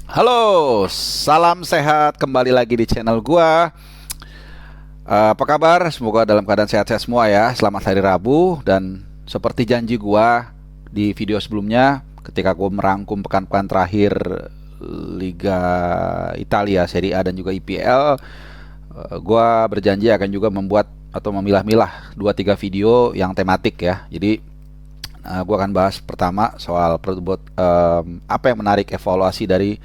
Halo, salam sehat kembali lagi di channel gua. Apa kabar? Semoga dalam keadaan sehat-sehat semua ya. Selamat hari Rabu dan seperti janji gua di video sebelumnya ketika gua merangkum pekan-pekan terakhir Liga Italia, Serie A dan juga IPL, gua berjanji akan juga membuat atau memilah-milah 2-3 video yang tematik ya. Jadi gue akan bahas pertama soal apa yang menarik evaluasi dari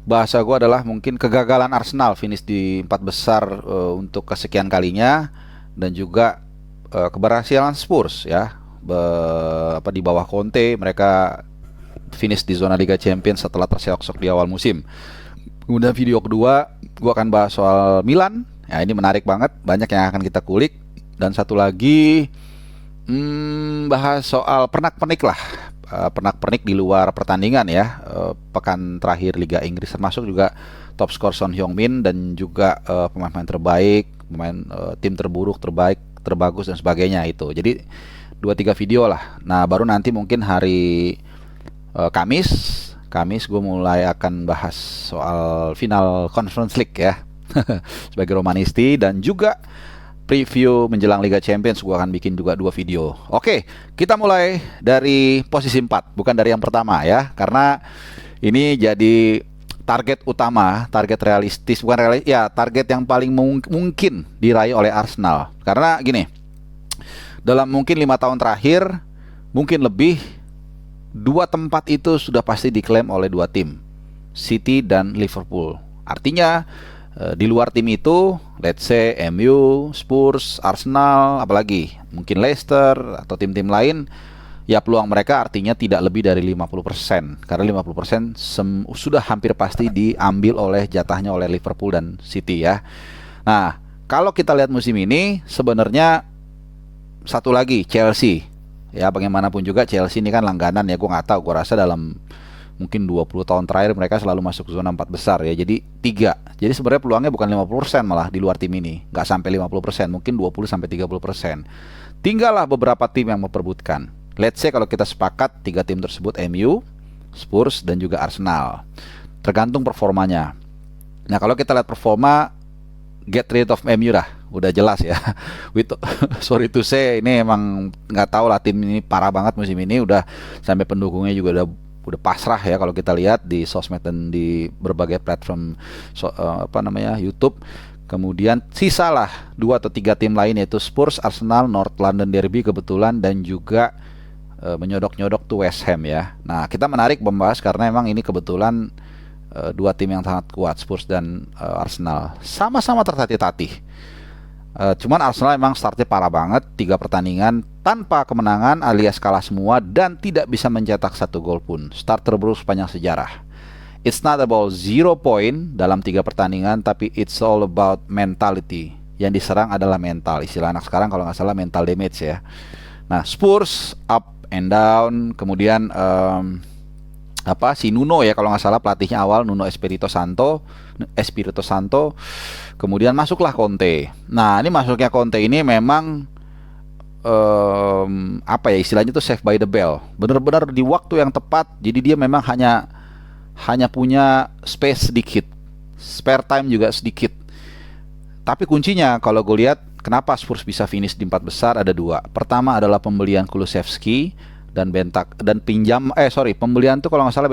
bahasa gue adalah mungkin kegagalan Arsenal finish di empat besar untuk kesekian kalinya dan juga keberhasilan Spurs ya di bawah Conte mereka finish di zona Liga Champions setelah terseok-seok di awal musim. Kemudian video kedua gue akan bahas soal Milan. Ya ini menarik banget, banyak yang akan kita kulik. Dan satu lagi bahas soal pernak-pernik lah, pernak-pernik di luar pertandingan ya, pekan terakhir Liga Inggris, termasuk juga top skor Son Heung-min dan juga pemain-pemain terbaik, pemain tim terburuk, terbaik, terbagus dan sebagainya itu. Jadi 2-3 video lah. Nah baru nanti mungkin hari Kamis gue mulai akan bahas soal final Conference League ya sebagai Romanisti, dan juga preview menjelang Liga Champions gue akan bikin juga 2 video. Oke, kita mulai dari posisi 4, bukan dari yang pertama ya, karena ini jadi target utama, target realistis, bukan ya, target yang paling mungkin diraih oleh Arsenal. Karena gini, dalam mungkin 5 tahun terakhir, mungkin lebih, 2 tempat itu sudah pasti diklaim oleh 2 tim, City dan Liverpool. Artinya di luar tim itu, let's say MU, Spurs, Arsenal, apalagi mungkin Leicester atau tim-tim lain, ya peluang mereka artinya tidak lebih dari 50%. Karena 50% sudah hampir pasti diambil oleh jatahnya oleh Liverpool dan City ya. Nah, kalau kita lihat musim ini sebenarnya satu lagi Chelsea. Ya bagaimanapun juga Chelsea ini kan langganan ya, gue nggak tahu, gue rasa dalam mungkin 20 tahun terakhir mereka selalu masuk zona 4 besar ya. Jadi 3. Jadi sebenarnya peluangnya bukan 50% malah di luar tim ini. Nggak sampai 50%, mungkin 20-30%. Tinggallah beberapa tim yang memperebutkan. Let's say kalau kita sepakat 3 tim tersebut MU, Spurs dan juga Arsenal. Tergantung performanya. Nah kalau kita lihat performa, get rid of MU dah, udah jelas ya. Sorry to say, ini emang nggak tahu lah, tim ini parah banget musim ini, udah sampai pendukungnya juga udah pasrah ya kalau kita lihat di sosmed dan di berbagai platform YouTube. Kemudian sisalah 2 atau 3 tim lain, yaitu Spurs, Arsenal, North London Derby kebetulan, dan juga menyodok-nyodok tuh West Ham ya. Nah kita menarik membahas karena emang ini kebetulan 2 tim yang sangat kuat, Spurs dan Arsenal, sama-sama tertatih-tatih. Cuman Arsenal emang startnya parah banget, 3 pertandingan tanpa kemenangan alias kalah semua dan tidak bisa mencetak 1 gol pun. Start terburuk sepanjang sejarah. It's not about 0 point dalam 3 pertandingan, tapi it's all about mentality. Yang diserang adalah mental, istilah anak sekarang kalau nggak salah mental damage ya. Nah Spurs up and down, kemudian si Nuno ya kalau nggak salah pelatihnya awal, Nuno Espirito Santo. Kemudian masuklah Conte. Nah ini masuknya Conte ini memang istilahnya tuh save by the bell, benar-benar di waktu yang tepat. Jadi dia memang hanya punya space sedikit, spare time juga sedikit. Tapi kuncinya kalau gue lihat kenapa Spurs bisa finish di 4 besar ada 2. Pertama adalah pembelian Kulusevski dan pembelian tuh kalau nggak salah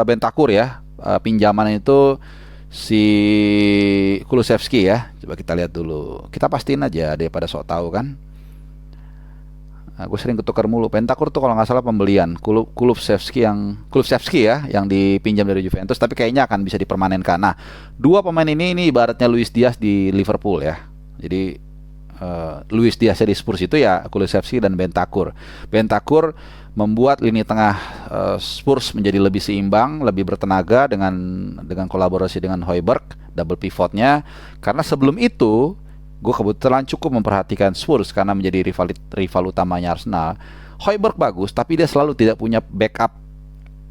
Bentakur ya, pinjaman itu si Kulusevski ya. Coba kita lihat dulu, kita pastiin aja daripada sok tahu kan. Nah, gue sering ketukar mulu. Bentakur tuh kalau nggak salah pembelian Kulusevski ya, yang dipinjam dari Juventus, tapi kayaknya akan bisa dipermanenkan. Nah 2 pemain ini ibaratnya Luis Diaz di Liverpool ya. Jadi Luis Diaz di Spurs itu ya Kulusevski dan Bentakur. Bentakur membuat lini tengah Spurs menjadi lebih seimbang, lebih bertenaga dengan kolaborasi dengan Højbjerg, double pivotnya. Karena sebelum itu gue kebetulan cukup memperhatikan Spurs karena menjadi rival utamanya Arsenal. Højbjerg bagus, tapi dia selalu tidak punya backup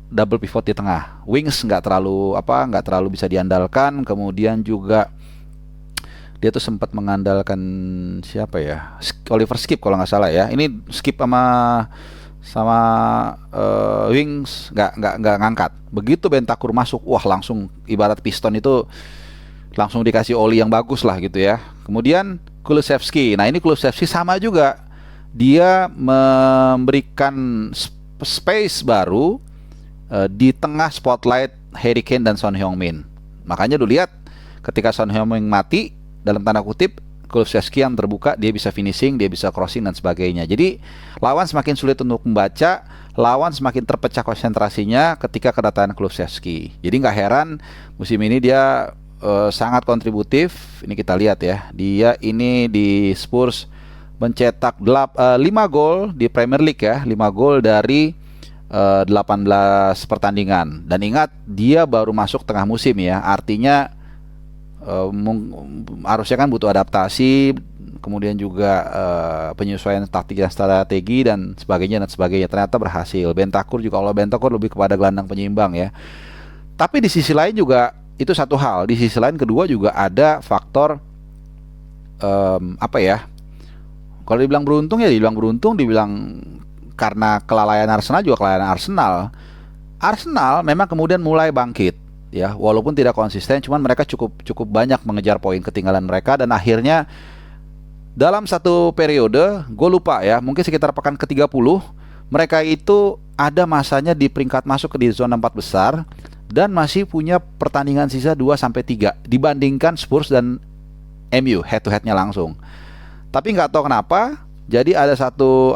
double pivot di tengah. Wings nggak terlalu bisa diandalkan. Kemudian juga dia tuh sempat mengandalkan siapa ya, Oliver Skip kalau nggak salah ya. Ini Skip sama sama Wings nggak ngangkat. Begitu Bentancur masuk, wah langsung ibarat piston itu langsung dikasih oli yang bagus lah gitu ya. Kemudian Kulusevski. Nah, ini Kulusevski sama juga. Dia memberikan space baru di tengah spotlight Harry Kane dan Son Heung-min. Makanya lu lihat ketika Son Heung-min mati dalam tanda kutip, Kulusevski yang terbuka, dia bisa finishing, dia bisa crossing dan sebagainya. Jadi lawan semakin sulit untuk membaca, lawan semakin terpecah konsentrasinya ketika kedatangan Kulusevski. Jadi nggak heran musim ini dia sangat kontributif. Ini kita lihat ya, dia ini di Spurs mencetak 5 gol di Premier League ya, 5 gol dari 18 pertandingan. Dan ingat, dia baru masuk tengah musim ya, artinya harusnya kan butuh adaptasi, kemudian juga penyesuaian taktik dan strategi dan sebagainya. Ternyata berhasil. Bentancur juga, kalau Bentancur lebih kepada gelandang penyimbang ya. Tapi di sisi lain juga itu satu hal. Di sisi lain kedua juga ada faktor apa ya? Kalau dibilang beruntung ya dibilang beruntung, dibilang karena kelalaian Arsenal juga kelalaian Arsenal. Arsenal memang kemudian mulai bangkit ya, walaupun tidak konsisten, cuman mereka cukup banyak mengejar poin ketinggalan mereka, dan akhirnya dalam satu periode, gue lupa ya, mungkin sekitar pekan ke-30, mereka itu ada masanya di peringkat masuk ke di zona 4 besar dan masih punya pertandingan sisa 2-3 dibandingkan Spurs dan MU head to headnya langsung. Tapi nggak tahu kenapa, jadi ada satu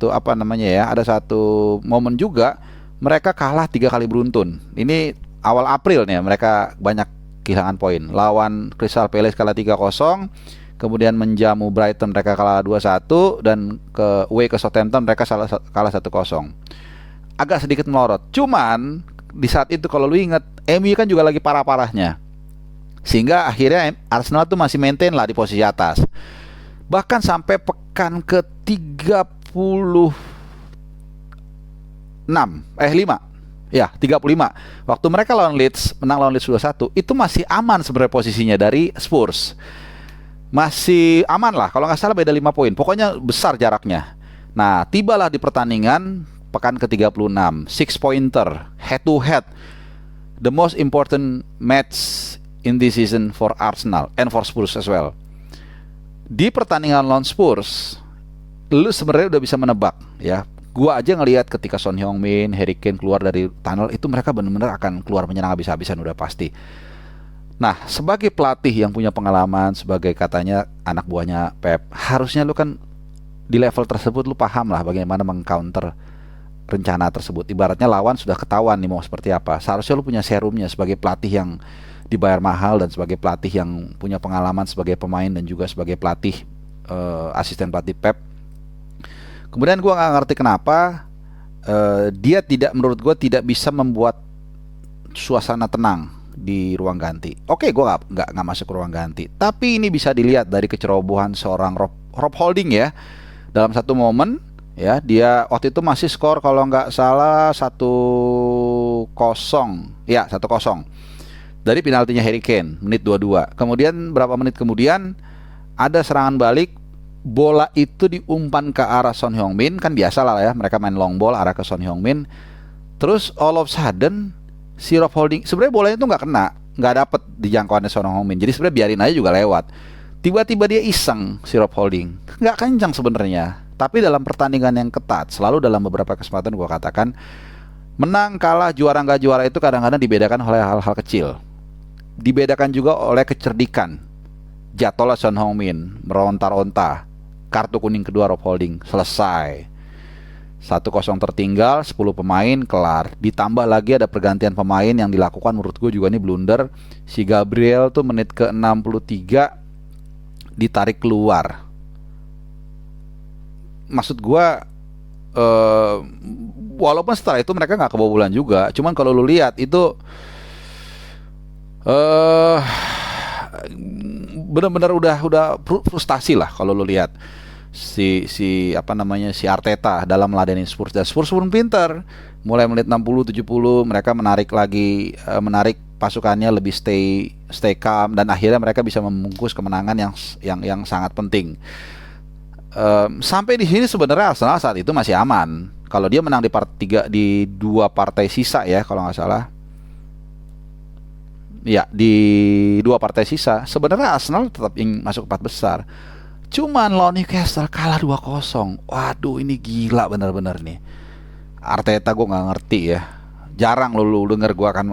apa namanya ya, ada satu momen juga mereka kalah 3 kali beruntun. Ini awal April nih, mereka banyak kehilangan poin. Lawan Crystal Palace kalah 3-0, kemudian menjamu Brighton mereka kalah 2-1, dan away ke Southampton mereka kalah 1-0. Agak sedikit melorot. Cuman di saat itu kalau lu inget, MU kan juga lagi parah-parahnya. Sehingga akhirnya Arsenal tuh masih maintain lah di posisi atas. Bahkan sampai pekan ke-35, 35. Waktu mereka lawan Leeds, menang lawan Leeds 2-1, itu masih aman sebenarnya posisinya dari Spurs. Masih aman lah, kalau nggak salah beda 5 poin. Pokoknya besar jaraknya. Nah, tibalah di pertandingan pekan ke-36, 6-pointer, head to head. The most important match in this season for Arsenal and for Spurs as well. Di pertandingan lawan Spurs, lu sebenarnya udah bisa menebak ya. Gua aja ngelihat ketika Son Heung-min, Harry Kane keluar dari tunnel, itu mereka benar-benar akan keluar menyerang habis-habisan, udah pasti. Nah, sebagai pelatih yang punya pengalaman, sebagai katanya anak buahnya Pep, harusnya lu kan di level tersebut lu paham lah bagaimana meng-counter rencana tersebut. Ibaratnya lawan sudah ketahuan nih mau seperti apa. Seharusnya lu punya serumnya sebagai pelatih yang dibayar mahal dan sebagai pelatih yang punya pengalaman sebagai pemain dan juga sebagai pelatih asisten pelatih Pep. Kemudian gue nggak ngerti kenapa dia menurut gue tidak bisa membuat suasana tenang di ruang ganti. Oke, gue nggak masuk ke ruang ganti, tapi ini bisa dilihat dari kecerobohan seorang Rob Holding ya. Dalam satu momen ya, dia waktu itu masih skor kalau nggak salah 1-0 ya, 1-0 dari penaltinya Harry Kane menit 22. Kemudian berapa menit kemudian ada serangan balik, bola itu diumpan ke arah Son Heung-min, kan biasa lah ya, mereka main long ball arah ke Son Heung-min. Terus all of sudden si Rob Holding, sebenarnya bolanya itu nggak dapet di jangkauannya Son Heung-min, jadi sebenarnya biarin aja juga lewat. Tiba-tiba dia iseng si Rob Holding, nggak kencang sebenarnya, tapi dalam pertandingan yang ketat, selalu dalam beberapa kesempatan gue katakan, menang kalah juara nggak juara itu kadang-kadang dibedakan oleh hal-hal kecil, dibedakan juga oleh kecerdikan. Jatuhlah Son Heung-min, meronta-ronta, kartu kuning kedua Rob Holding, selesai. 1-0 tertinggal, 10 pemain, kelar. Ditambah lagi ada pergantian pemain yang dilakukan, menurut gue juga ini blunder. Si Gabriel tuh menit ke-63 ditarik keluar. Maksud gue walaupun setelah itu mereka gak kebobolan juga, cuman kalau lu lihat itu benar-benar udah frustasi lah kalau lu lihat si si Arteta dalam meladeni Spurs. Dan Spurs pun pintar, mulai menit 60-70 mereka menarik pasukannya lebih stay calm, dan akhirnya mereka bisa membungkus kemenangan yang sangat penting. sampai di sini sebenarnya Arsenal saat itu masih aman. Kalau dia menang di part 3 di 2 partai sisa ya kalau nggak salah. Ya, di 2 partai sisa sebenarnya Arsenal tetap ingin masuk 4 besar. Cuman lawan Newcastle kalah 2-0. Waduh, ini gila bener-bener nih. Arteta gue nggak ngerti ya. Jarang lu denger gue akan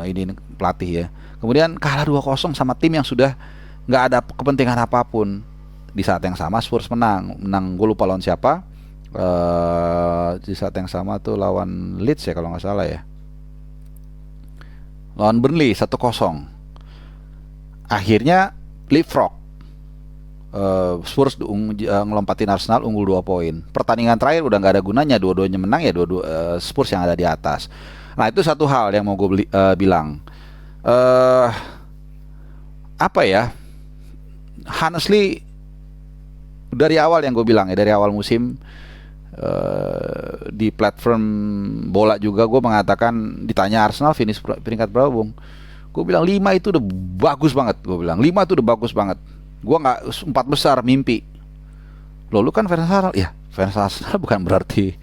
ini pelatih ya. Kemudian kalah 2-0 sama tim yang sudah nggak ada kepentingan apapun. Di saat yang sama Spurs menang. Gue lupa lawan siapa. Di saat yang sama tuh lawan Leeds ya kalau nggak salah ya. Lawan Burnley 1-0. Akhirnya leapfrog. Spurs ngelompatin Arsenal unggul 2 poin. Pertandingan terakhir udah nggak ada gunanya, dua-duanya menang ya, Spurs yang ada di atas. Nah itu satu hal yang mau gue bilang. Apa ya? Honestly dari awal yang gue bilang ya, dari awal musim di platform bola juga gue mengatakan, ditanya Arsenal finish peringkat berapa Bung, gue bilang 5 itu udah bagus banget. Gue bilang 5 itu udah bagus banget. Gue nggak 4 besar mimpi. Lu kan fans Arsenal ya, fans Arsenal bukan berarti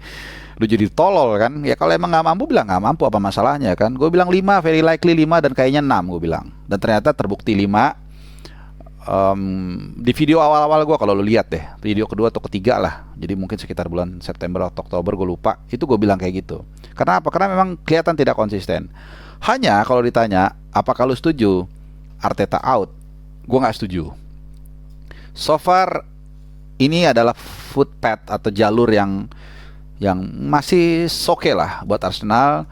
lu jadi tolol kan ya. Kalau emang nggak mampu bilang nggak mampu, apa masalahnya kan. Gue bilang 5, very likely 5, dan kayaknya 6 gue bilang, dan ternyata terbukti 5. Di video awal-awal gue, kalau lu lihat deh, video kedua atau ketiga lah, jadi mungkin sekitar bulan September atau Oktober, gue lupa, itu gue bilang kayak gitu. Karena apa? Karena memang kelihatan tidak konsisten. Hanya kalau ditanya apakah lu setuju Arteta out, gue nggak setuju. So far ini adalah footpath atau jalur yang masih oke lah buat Arsenal.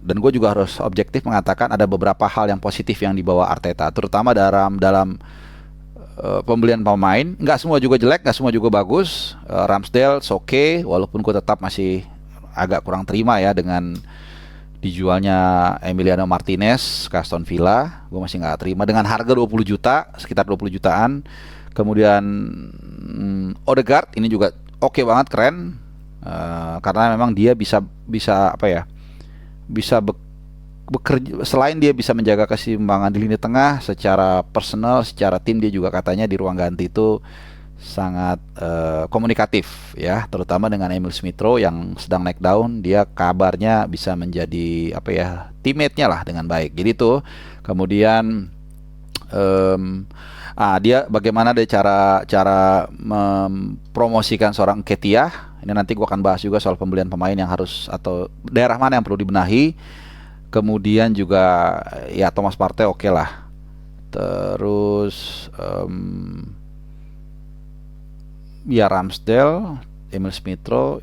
Dan gue juga harus objektif mengatakan ada beberapa hal yang positif yang dibawa Arteta, terutama dalam pembelian pemain. Nggak semua juga jelek, nggak semua juga bagus. Ramsdale oke, walaupun gue tetap masih agak kurang terima ya dengan dijualnya Emiliano Martinez ke Aston Villa. Gue masih nggak terima dengan harga 20 juta, sekitar 20 jutaan. Kemudian Odegaard ini juga oke banget, keren. Karena memang dia bisa apa ya, bisa bekerja, selain dia bisa menjaga keseimbangan di lini tengah, secara personal, secara tim dia juga katanya di ruang ganti itu sangat komunikatif ya, terutama dengan Emil Smith Rowe yang sedang naik daun. Dia kabarnya bisa menjadi apa ya, teammate-nya lah dengan baik. Jadi tuh kemudian dia bagaimana dia cara mempromosikan seorang Nketiah. Ini nanti gua akan bahas juga soal pembelian pemain yang harus, atau daerah mana yang perlu dibenahi. Kemudian juga ya Thomas Partey oke lah. Terus ya Ramsdale, Emil Smith Rowe,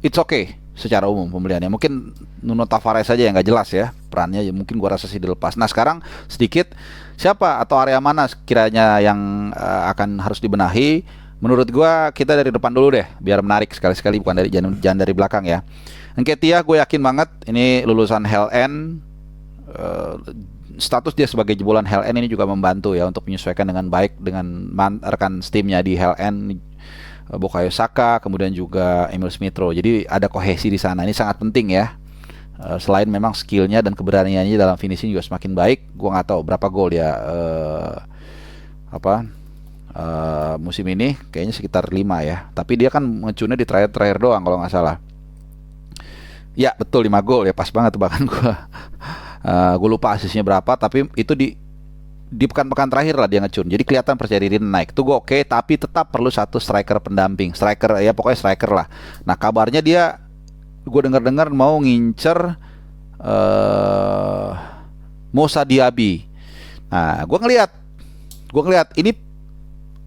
it's okay secara umum pembeliannya. Mungkin Nuno Tavares saja yang nggak jelas ya perannya, ya mungkin gua rasa sih dilepas. Nah sekarang sedikit siapa atau area mana kiranya yang akan harus dibenahi. Menurut gua kita dari depan dulu deh biar menarik sekali-sekali, bukan dari jangan dari belakang ya. Nketiah gue yakin banget ini lulusan Hell End. Status dia sebagai jebolan Hell End ini juga membantu ya untuk menyesuaikan dengan baik dengan rekan timnya di Hell End, Bukayo Saka, kemudian juga Emil Smith Rowe. Jadi ada kohesi di sana, ini sangat penting ya. Selain memang skillnya dan keberaniannya dalam finishing juga semakin baik. Gue nggak tahu berapa gol dia musim ini, kayaknya sekitar 5 ya. Tapi dia kan ngecunnya di terakhir doang kalau nggak salah. Ya betul, 5 gol ya, pas banget tuh. Bahkan gue lupa asisnya berapa, tapi itu di pekan-pekan terakhir lah dia ngecun. Jadi kelihatan percaya diri naik. Itu gue oke, tapi tetap perlu satu striker pendamping. Striker ya, pokoknya striker lah. Nah kabarnya dia, gue dengar mau ngincer Moussa Diaby. Nah gue ngelihat ini,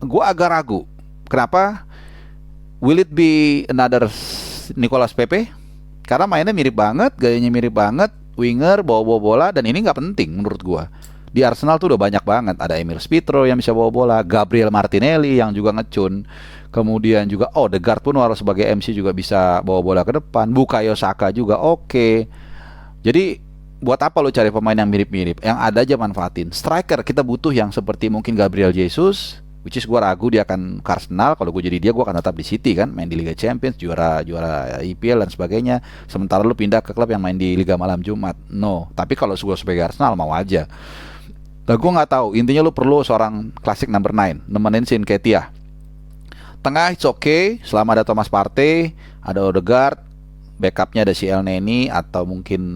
gue agak ragu. Kenapa? Will it be another Nicolas Pepe? Karena mainnya mirip banget, gayanya mirip banget, winger, bawa bola, dan ini nggak penting menurut gua. Di Arsenal tuh udah banyak banget, ada Emil Smith Rowe yang bisa bawa bola, Gabriel Martinelli yang juga ngecun, kemudian juga Odegaard pun harus sebagai MC juga bisa bawa bola ke depan, Bukayo Saka juga oke. Jadi buat apa lu cari pemain yang mirip-mirip? Yang ada aja manfaatin. Striker kita butuh yang seperti mungkin Gabriel Jesus, which is gue ragu dia akan ke Arsenal. Kalau gue jadi dia, gue akan tetap di City kan, main di Liga Champions, juara IPL dan sebagainya. Sementara lu pindah ke klub yang main di Liga Malam Jumat. No, tapi kalau gue sebagai Arsenal mau aja. Nah gue nggak tahu. Intinya lu perlu seorang klasik number 9 nemenin si Nketiah. Tengah it's okay, selama ada Thomas Partey, ada Odegaard, backupnya ada si El Neni atau mungkin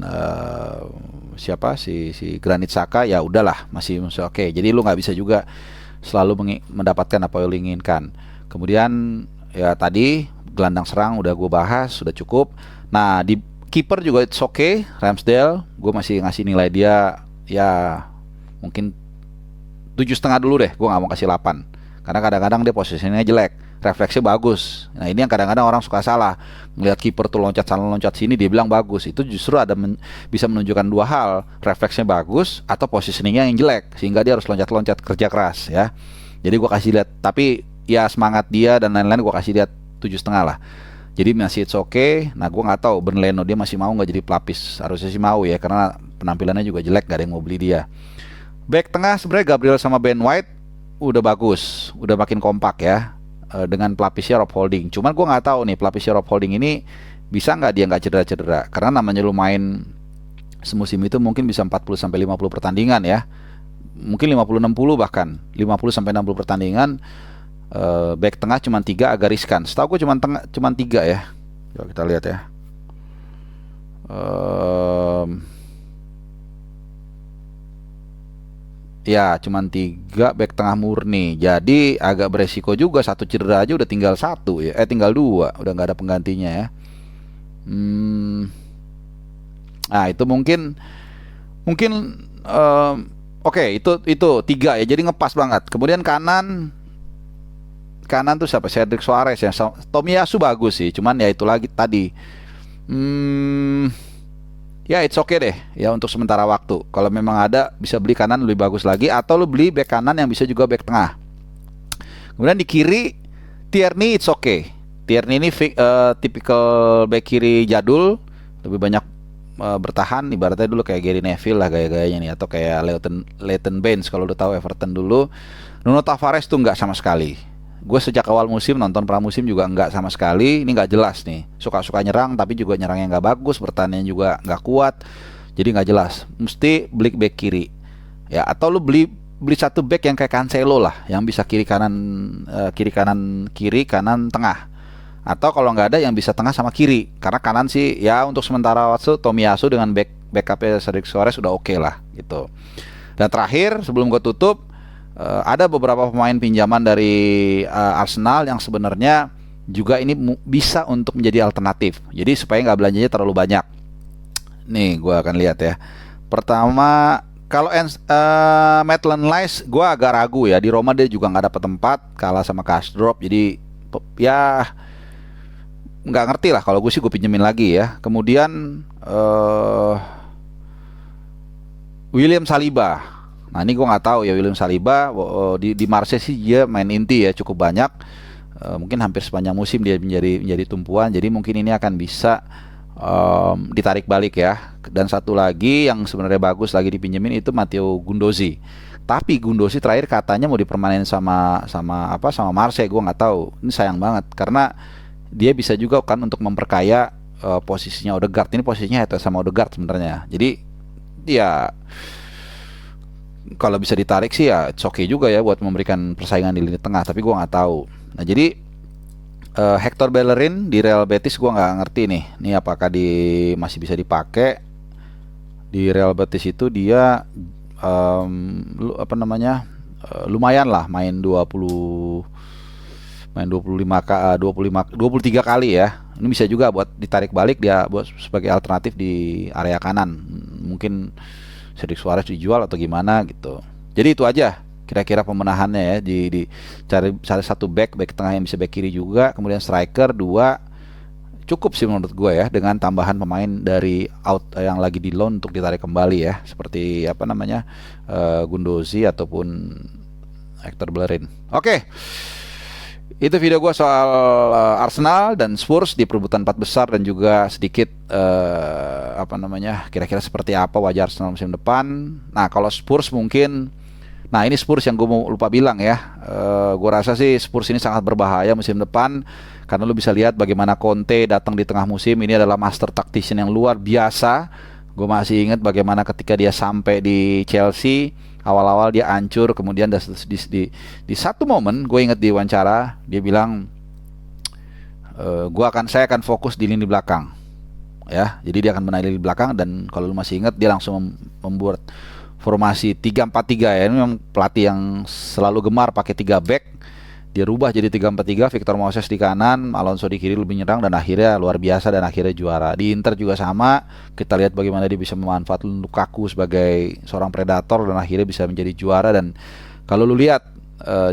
siapa si Granit Xhaka, ya udahlah masih oke. Jadi lu nggak bisa juga selalu mendapatkan apa yang lu inginkan. Kemudian ya tadi gelandang serang udah gue bahas, sudah cukup. Nah di kiper juga it's okay, Ramsdale, gue masih ngasih nilai dia ya mungkin 7,5 dulu deh, gue nggak mau kasih 8 karena kadang-kadang dia posisinya jelek, refleksnya bagus. Nah ini yang kadang-kadang orang suka salah, ngelihat kiper tuh loncat sana loncat sini dia bilang bagus, itu justru bisa menunjukkan dua hal, refleksnya bagus atau positioningnya yang jelek sehingga dia harus loncat-loncat kerja keras ya. Jadi gue kasih lihat, tapi ya semangat dia dan lain-lain gue kasih lihat 7,5 lah. Jadi masih it's okay. Nah gue nggak tahu Ben Leno dia masih mau nggak jadi pelapis, harusnya sih mau ya karena penampilannya juga jelek, gak ada yang mau beli dia. Back tengah sebenarnya Gabriel sama Ben White udah bagus, udah makin kompak ya dengan pelapisnya Rob Holding. Cuman gue nggak tahu nih pelapisnya Rob Holding ini bisa nggak dia nggak cedera-cedera, karena namanya lu main semusim itu mungkin bisa 40-50 pertandingan ya, mungkin 50-60 bahkan 50-60 pertandingan. Back tengah cuma 3 agak riskan. Setahu gue cuma 3 ya. Coba kita lihat ya. Ya cuman 3 back tengah murni. Jadi agak beresiko juga, satu cedera aja udah tinggal 1 ya. Tinggal 2, udah nggak ada penggantinya ya. Nah itu mungkin oke, itu 3 ya. Jadi ngepas banget. Kemudian kanan tuh siapa? Cedric Soares ya. Tomiyasu bagus sih, cuman ya itu lagi tadi. Ya it's okay deh ya untuk sementara waktu. Kalau memang ada bisa beli kanan lebih bagus lagi, atau lu beli back kanan yang bisa juga back tengah. Kemudian di kiri Tierney it's okay. Tierney ini tipikal back kiri jadul, lebih banyak bertahan, ibaratnya dulu kayak Gary Neville lah gaya-gayanya nih, atau kayak Leighton Baines kalau lu tahu Everton dulu. Nuno Tavares tuh nggak sama sekali. Gue sejak awal musim nonton pramusim juga nggak sama sekali. Ini nggak jelas nih. Suka-suka nyerang tapi juga nyerangnya nggak bagus, bertahannya juga nggak kuat. Jadi nggak jelas. Mesti beli back kiri. Ya atau lu beli satu back yang kayak Cancelo lah, yang bisa kiri kanan tengah. Atau kalau nggak ada yang bisa tengah sama kiri. Karena kanan sih ya untuk sementara waktu Tomiyasu dengan backupnya Cedric Soares sudah oke lah gitu. Dan terakhir sebelum gue tutup, ada beberapa pemain pinjaman dari Arsenal yang sebenarnya juga ini bisa untuk menjadi alternatif. Jadi supaya nggak belanjanya terlalu banyak. Nih gue akan lihat ya. Pertama kalau Maitland-Niles gue agak ragu ya. Di Roma dia juga nggak dapat tempat, kalah sama Karsdorp. Jadi ya nggak ngerti lah, kalau gue sih gue pinjemin lagi ya. Kemudian William Saliba. Nah ini gue nggak tahu ya William Saliba di Marseille sih dia main inti ya cukup banyak, mungkin hampir sepanjang musim dia menjadi tumpuan. Jadi mungkin ini akan bisa ditarik balik ya. Dan satu lagi yang sebenarnya bagus lagi dipinjemin itu Matteo Guendouzi. Tapi Guendouzi terakhir katanya mau dipermanenin sama Marseille. Gue nggak tahu. Ini sayang banget karena dia bisa juga kan untuk memperkaya posisinya Odegaard. Ini posisinya itu sama Odegaard sebenarnya. Jadi ya kalau bisa ditarik sih ya it's okay juga ya buat memberikan persaingan di lini tengah, tapi gue nggak tahu. Nah jadi Hector Bellerin di Real Betis gue nggak ngerti nih apakah masih bisa dipakai di Real Betis. Itu dia lumayan lah main 23 kali ya. Ini bisa juga buat ditarik balik dia buat sebagai alternatif di area kanan. Mungkin Cedric Soares dijual atau gimana gitu. Jadi itu aja kira-kira pembenahannya ya, di cari satu back tengah yang bisa back kiri juga, kemudian striker 2 cukup sih menurut gue ya, dengan tambahan pemain dari out yang lagi di loan untuk ditarik kembali ya, seperti Guendouzi ataupun Hector Bellerin. Oke. Itu video gue soal Arsenal dan Spurs di perebutan 4 besar, dan juga sedikit kira-kira seperti apa wajah Arsenal musim depan. Nah kalau Spurs mungkin, ini Spurs yang gue mau lupa bilang ya. Gue rasa sih Spurs ini sangat berbahaya musim depan, karena lu bisa lihat bagaimana Conte datang di tengah musim. Ini adalah master tactician yang luar biasa. Gue masih ingat bagaimana ketika dia sampai di Chelsea, awal-awal dia hancur, kemudian di satu momen gue ingat di wawancara dia bilang saya akan fokus di lini belakang. Ya, jadi dia akan benahi lini belakang, dan kalau lu masih ingat dia langsung membuat formasi 3-4-3 ya. Ini memang pelatih yang selalu gemar pakai 3 back. Dia rubah jadi 3-4-3, Victor Moses di kanan, Alonso di kiri lebih nyerang, dan akhirnya luar biasa dan akhirnya juara. Di Inter juga sama, kita lihat bagaimana dia bisa memanfaatkan Lukaku sebagai seorang predator dan akhirnya bisa menjadi juara. Dan kalau lu lihat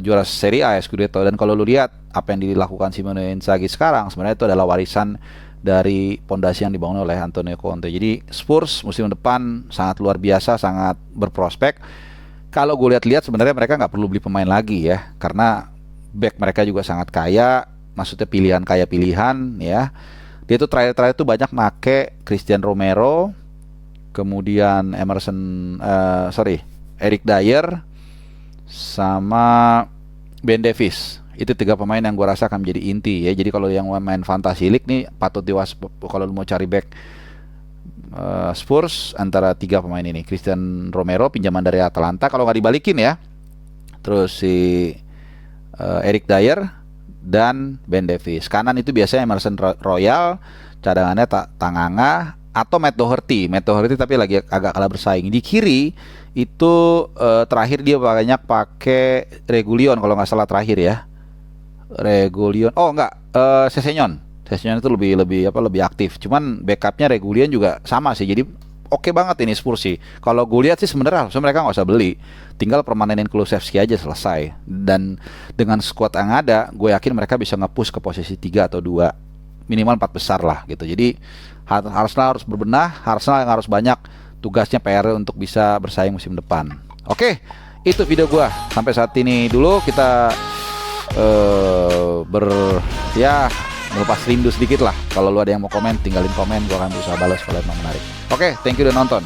juara Serie A ya, Scudetto, dan kalau lu lihat apa yang dilakukan Simone Inzaghi sekarang, sebenarnya itu adalah warisan dari pondasi yang dibangun oleh Antonio Conte. Jadi Spurs musim depan sangat luar biasa, sangat berprospek. Kalau gue lihat-lihat sebenarnya mereka nggak perlu beli pemain lagi ya, karena back mereka juga sangat kaya, maksudnya pilihan kaya pilihan ya. Dia tuh terakhir tuh banyak make Christian Romero, kemudian Eric Dyer, sama Ben Davies. Itu 3 pemain yang gue rasa akan menjadi inti ya. Jadi kalau yang main Fantasy League nih patut kalau lu mau cari back Spurs antara 3 pemain ini. Christian Romero pinjaman dari Atalanta kalau nggak dibalikin ya. Terus si Eric Dyer dan Ben Davies. Kanan itu biasanya Emerson Royal, cadangannya Tanganga atau Matt Doherty tapi lagi agak kalah bersaing. Di kiri itu terakhir dia banyak pakai Reguilon kalau nggak salah terakhir ya. Reguilon. Oh enggak, Sessegnon itu lebih aktif. Cuman backupnya Reguilon juga sama sih. Jadi oke banget ini Spurs sih. Kalau gue lihat sih sebenarnya mereka nggak usah beli, tinggal permanenin Kulusevski aja selesai. Dan dengan squad yang ada, gue yakin mereka bisa nge-push ke posisi 3 atau 2, minimal 4 besar lah gitu. Jadi Arsenal harus berbenah, Arsenal yang harus banyak tugasnya PR untuk bisa bersaing musim depan. Oke, itu video gue sampai saat ini dulu. Kita melepas rindu sedikit lah. Kalau lu ada yang mau komen, tinggalin komen, gue akan berusaha balas kalau emang menarik. Oke, thank you udah nonton.